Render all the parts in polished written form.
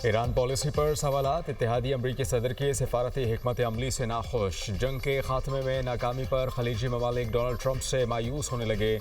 Iran policy پر سوالات، اتحادی امریکی صدر کی سفارتی حکمت عملی سے ناخوش، جنگ کے خاتمے میں ناکامی پر خلیجی ممالک ڈونلڈ ٹرمپ سے مایوس ہونے لگے،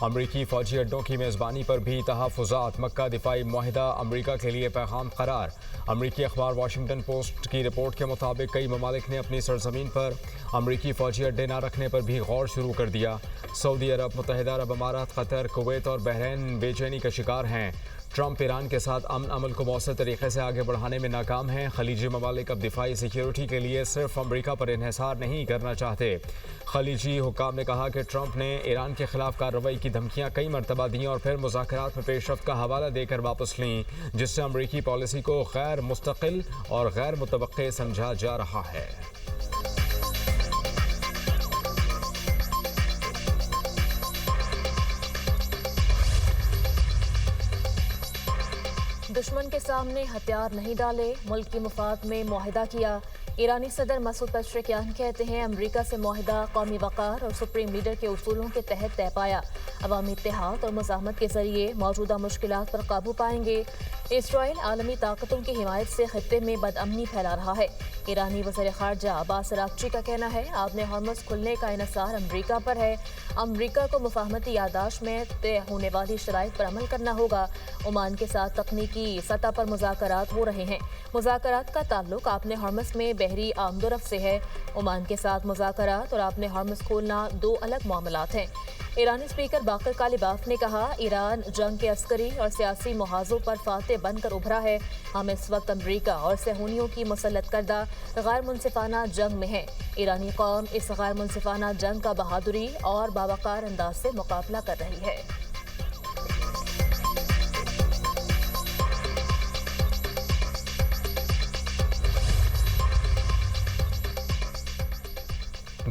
امریکی فوجی اڈوں کی میزبانی پر بھی تحفظات، مکہ دفاعی معاہدہ امریکہ کے لیے پیغام قرار۔ امریکی اخبار واشنگٹن پوسٹ کی رپورٹ کے مطابق کئی ممالک نے اپنی سرزمین پر امریکی فوجی اڈے نہ رکھنے پر بھی غور شروع کر دیا۔ سعودی عرب، متحدہ عرب امارات، قطر، کویت اور بحرین بے چینی کا شکار ہیں۔ ٹرمپ ایران کے ساتھ امن عمل کو مؤثر طریقے سے آگے بڑھانے میں ناکام ہیں۔ خلیجی ممالک اب دفاعی سیکیورٹی کے لیے صرف امریکہ پر انحصار نہیں کرنا چاہتے۔ خلیجی حکام نے کہا کہ ٹرمپ نے ایران کے خلاف کارروائی کی دھمکیاں کئی مرتبہ دیں اور پھر مذاکرات میں پیش رفت کا حوالہ دے کر واپس لیں، جس سے امریکی پالیسی کو غیر مستقل اور غیر متوقع سمجھا جا رہا ہے۔ دشمن کے سامنے ہتھیار نہیں ڈالے، ملک کی مفاد میں معاہدہ کیا۔ ایرانی صدر مسعود پزشکیان کہتے ہیں امریکہ سے معاہدہ قومی وقار اور سپریم لیڈر کے اصولوں کے تحت طے پایا، عوامی اتحاد اور مزاحمت کے ذریعے موجودہ مشکلات پر قابو پائیں گے۔ اسرائیل عالمی طاقتوں کی حمایت سے خطے میں بدامنی پھیلا رہا ہے۔ ایرانی وزیر خارجہ عباس اراغچی کا کہنا ہے آبِ ہرمز کھلنے کا انحصار امریکہ پر ہے، امریکہ کو مفاہمتی یادداشت میں طے ہونے والی شرائط پر عمل کرنا ہوگا۔ عمان کے ساتھ تکنیکی سطح پر مذاکرات ہو رہے ہیں۔ مذاکرات کا تعلق آبِ ہرمز میں بحری آمد و رفت سے ہے۔ عمان کے ساتھ مذاکرات اور آبِ ہرمز کھولنا دو الگ معاملات ہیں۔ ایرانی اسپیکر باقر کالباف نے کہا ایران جنگ کے عسکری اور سیاسی محاذوں پر فاتح بن کر ابھرا ہے، ہم اس وقت امریکہ اور صہیونیوں کی مسلط کردہ غیر منصفانہ جنگ میں ہیں۔ ایرانی قوم اس غیر منصفانہ جنگ کا بہادری اور باوقار انداز سے مقابلہ کر رہی ہے۔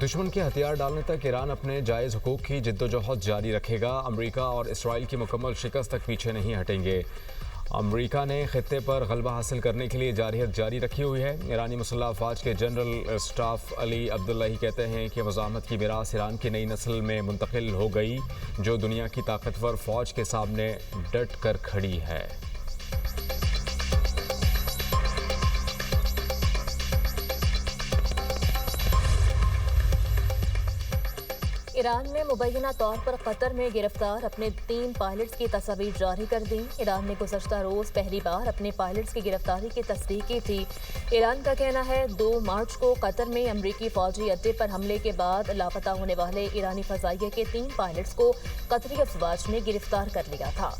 دشمن کے ہتھیار ڈالنے تک ایران اپنے جائز حقوق کی جدوجہد جاری رکھے گا، امریکہ اور اسرائیل کی مکمل شکست تک پیچھے نہیں ہٹیں گے۔ امریکہ نے خطے پر غلبہ حاصل کرنے کے لیے جارحیت جاری رکھی ہوئی ہے۔ ایرانی مسلح افواج کے جنرل اسٹاف علی عبداللہی کہتے ہیں کہ مزاحمت کی میراث ایران کی نئی نسل میں منتقل ہو گئی، جو دنیا کی طاقتور فوج کے سامنے ڈٹ کر کھڑی ہے۔ ایران نے مبینہ طور پر قطر میں گرفتار اپنے 3 پائلٹس کی تصاویر جاری کر دیں۔ ایران نے گزشتہ روز پہلی بار اپنے پائلٹس کی گرفتاری کی تصدیق کی تھی۔ ایران کا کہنا ہے 2 مارچ کو قطر میں امریکی فوجی اڈے پر حملے کے بعد لاپتہ ہونے والے ایرانی فضائیہ کے 3 پائلٹس کو قطری افواج نے گرفتار کر لیا تھا۔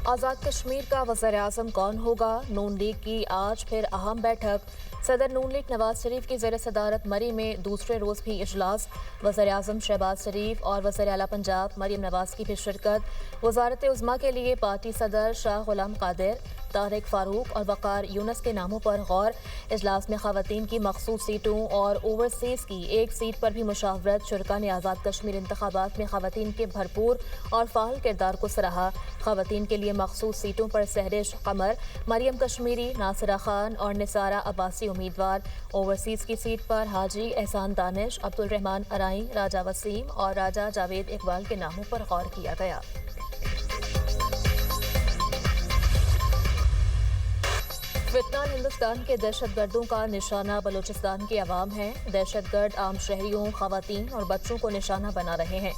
آزاد کشمیر کا وزیر اعظم کون ہوگا؟ نون لیگ کی آج پھر اہم بیٹھک، صدر نون لیگ نواز شریف کی زیر صدارت مری میں دوسرے روز بھی اجلاس، وزیر اعظم شہباز شریف اور وزیر اعلیٰ پنجاب مریم نواز کی بھی شرکت، وزارت عظمیٰ کے لیے پارٹی صدر شاہ غلام قادر، طارق فاروق اور وقار یونس کے ناموں پر غور، اجلاس میں خواتین کی مخصوص سیٹوں اور اوورسیز کی ایک سیٹ پر بھی مشاورت، شرکا نے آزاد کشمیر انتخابات میں خواتین کے بھرپور اور فعال کردار کو سراہا، خواتین کے لیے مخصوص سیٹوں پر سہرش قمر، مریم کشمیری، ناصرہ خان اور نثارہ عباسی امیدوار، اوورسیز کی سیٹ پر حاجی احسان دانش، عبد الرحمان ارائیں، راجہ وسیم اور راجہ جاوید اقبال کے ناموں پر غور کیا گیا۔ ویتنام ہندوستان کے دہشت گردوں کا نشانہ بلوچستان کے عوام ہیں۔ دہشت گرد عام شہریوں، خواتین اور بچوں کو نشانہ بنا رہے ہیں۔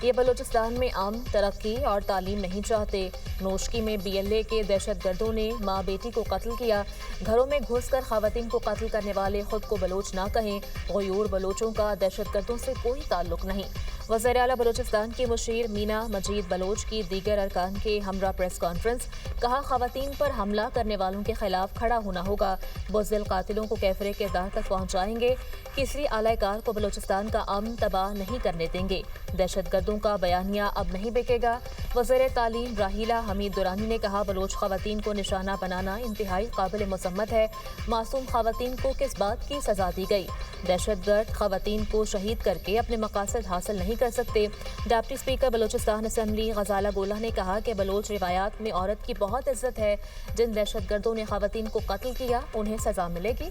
یہ بلوچستان میں امن، ترقی اور تعلیم نہیں چاہتے۔ نوشکی میں BLA کے دہشت گردوں نے ماں بیٹی کو قتل کیا۔ گھروں میں گھس کر خواتین کو قتل کرنے والے خود کو بلوچ نہ کہیں۔ غیور بلوچوں کا دہشت گردوں سے کوئی تعلق نہیں۔ وزیر اعلیٰ بلوچستان کی مشیر مینا مجید بلوچ کی دیگر ارکان کے ہمراہ پریس کانفرنس، کہا خواتین پر حملہ کرنے والوں کے خلاف کھڑا ہونا ہوگا، بزدل قاتلوں کو کیفر کردار تک پہنچائیں گے، کسی اعلی کار کو بلوچستان کا امن تباہ نہیں کرنے دیں گے، دہشت گردوں کا بیانیہ اب نہیں بکے گا۔ وزیر تعلیم راحیلہ حمید درانی نے کہا بلوچ خواتین کو نشانہ بنانا انتہائی قابل مذمت ہے، معصوم خواتین کو کس بات کی سزا دی گئی؟ دہشت گرد خواتین کو شہید کر کے اپنے مقاصد حاصل نہیں کر سکتے۔ Deputy speaker Balochistan assembly Ghazala گولہ نے کہا کہ بلوچ روایات میں عورت کی بہت عزت ہے، جن دہشت گردوں نے خواتین کو قتل کیا انہیں سزا ملے گی۔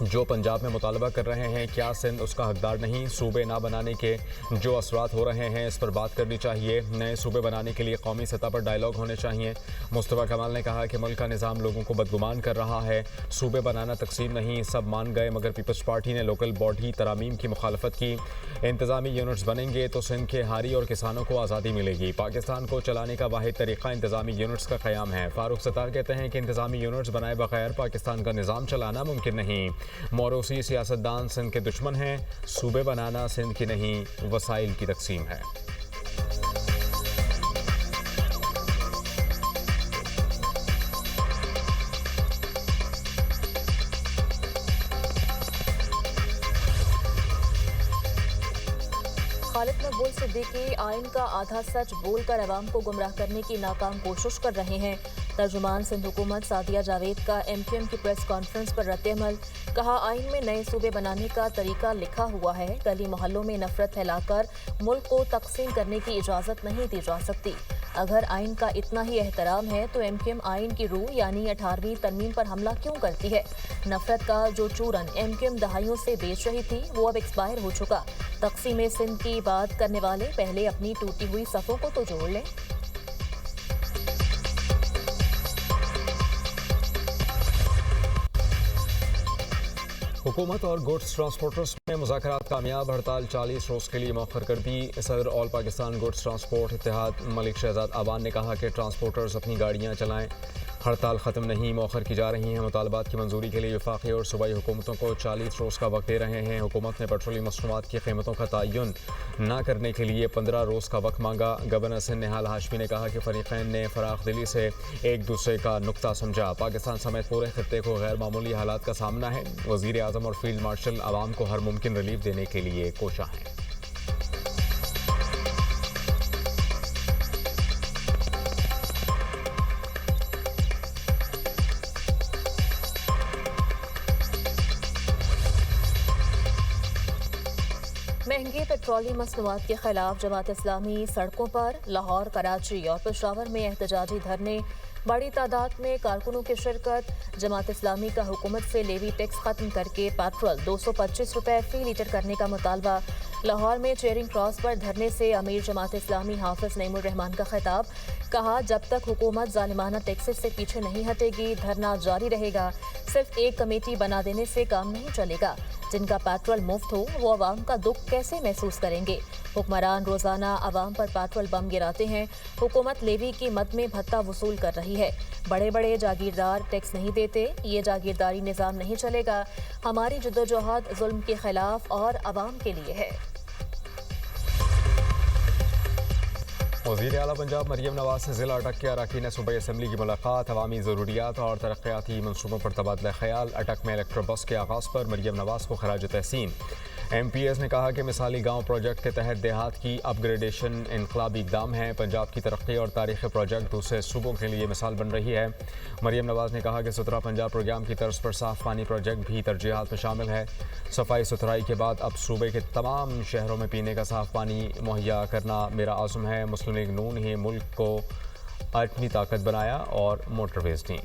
جو پنجاب میں مطالبہ کر رہے ہیں کیا سندھ اس کا حقدار نہیں؟ صوبے نہ بنانے کے جو اثرات ہو رہے ہیں اس پر بات کرنی چاہیے۔ نئے صوبے بنانے کے لیے قومی سطح پر ڈائیلاگ ہونے چاہیے۔ مصطفیٰ کمال نے کہا کہ ملک کا نظام لوگوں کو بدگمان کر رہا ہے، صوبے بنانا تقسیم نہیں، سب مان گئے مگر پیپلز پارٹی نے لوکل باڈی ترامیم کی مخالفت کی۔ انتظامی یونٹس بنیں گے تو سندھ کے ہاری اور کسانوں کو آزادی ملے گی۔ پاکستان کو چلانے کا واحد طریقہ انتظامی یونٹس کا قیام ہے۔ فاروق ستار کہتے ہیں کہ انتظامی یونٹس بنائے بغیر پاکستان کا نظام چلانا ممکن نہیں۔ موروثی سیاستدان سندھ کے دشمن ہیں، صوبے بنانا سندھ کی نہیں وسائل کی تقسیم ہے۔ خالد مقبول صدیقی آئین کا آدھا سچ بول کر عوام کو گمراہ کرنے کی ناکام کوشش کر رہے ہیں۔ ترجمان سندھ حکومت سعدیہ جاوید کا ایم کیو ایم کی پریس کانفرنس پر رد عمل، کہا آئین میں نئے صوبے بنانے کا طریقہ لکھا ہوا ہے، گلی محلوں میں نفرت پھیلا کر ملک کو تقسیم کرنے کی اجازت نہیں دی جا سکتی۔ اگر آئین کا اتنا ہی احترام ہے تو ایم کیو ایم آئین کی روح یعنی 18ویں ترمیم پر حملہ کیوں کرتی ہے؟ نفرت کا جو چورن ایم کیو ایم دہائیوں سے بیچ رہی تھی وہ اب ایکسپائر ہو چکا۔ تقسیم سندھ کی بات کرنے والے پہلے اپنی ٹوٹی ہوئی صفوں کو تو جوڑ لیں۔ حکومت اور گوڈز ٹرانسپورٹرز میں مذاکرات کامیاب، ہڑتال 40 روز کے لیے مؤخر کر دی۔ صدر آل پاکستان گوڈز ٹرانسپورٹ اتحاد ملک شہزاد عوان نے کہا کہ ٹرانسپورٹرز اپنی گاڑیاں چلائیں، ہڑتال ختم نہیں، مؤخر کی جا رہی ہیں۔ مطالبات کی منظوری کے لیے وفاقی اور صوبائی حکومتوں کو 40 روز کا وقت دے رہے ہیں۔ حکومت نے پیٹرولیم مصنوعات کی قیمتوں کا تعین نہ کرنے کے لیے 15 روز کا وقت مانگا۔ گورنر سندھ نہال ہاشمی نے کہا کہ فریقین نے فراخ دلی سے ایک دوسرے کا نقطہ سمجھا۔ پاکستان سمیت پورے خطے کو غیر معمولی حالات کا سامنا ہے، وزیر اعظم اور فیلڈ مارشل عوام کو ہر ممکن ریلیف دینے کے لیے کوشاں ہیں۔ مہنگے پیٹرولیم مصنوعات کے خلاف جماعت اسلامی سڑکوں پر، لاہور، کراچی اور پشاور میں احتجاجی دھرنے، بڑی تعداد میں کارکنوں کی شرکت۔ جماعت اسلامی کا حکومت سے لیوی ٹیکس ختم کر کے پیٹرول 225 روپے فی لیٹر کرنے کا مطالبہ۔ لاہور میں چیرنگ کراس پر دھرنے سے امیر جماعت اسلامی حافظ نعیم الرحمان کا خطاب، کہا جب تک حکومت ظالمانہ ٹیکسز سے پیچھے نہیں ہٹے گی دھرنا جاری رہے گا، صرف ایک کمیٹی بنا دینے سے کام نہیں چلے گا، جن کا پیٹرول مفت ہو وہ عوام کا دکھ کیسے محسوس کریں گے؟ حکمران روزانہ عوام پر پیٹرول بم گراتے ہیں، حکومت لیوی کی مد میں بھتہ وصول کر رہی ہے، بڑے بڑے جاگیردار ٹیکس نہیں دیتے، یہ جاگیرداری نظام نہیں چلے گا، ہماری جدوجہد ظلم کے خلاف اور عوام کے لیے ہے۔ وزیر اعلیٰ پنجاب مریم نواز سے ضلع اٹک کے اراکین صوبائی اسمبلی کی ملاقات، عوامی ضروریات اور ترقیاتی منصوبوں پر تبادلہ خیال۔ اٹک میں الیکٹرو بس کے آغاز پر مریم نواز کو خراج تحسین۔ ایم پی ایس نے کہا کہ مثالی گاؤں پروجیکٹ کے تحت دیہات کی اپ گریڈیشن انقلابی اقدام ہے، پنجاب کی ترقی اور تاریخی پروجیکٹ دوسرے صوبوں کے لیے مثال بن رہی ہے۔ مریم نواز نے کہا کہ ستھرا پنجاب پروگرام کی طرز پر صاف پانی پروجیکٹ بھی ترجیحات میں شامل ہے۔ صفائی ستھرائی کے بعد اب صوبے کے تمام شہروں میں پینے کا صاف پانی مہیا کرنا میرا عزم ہے۔ مسلم لیگ نون ہی ملک کو ایٹمی طاقت بنایا اور موٹر ویز دیں۔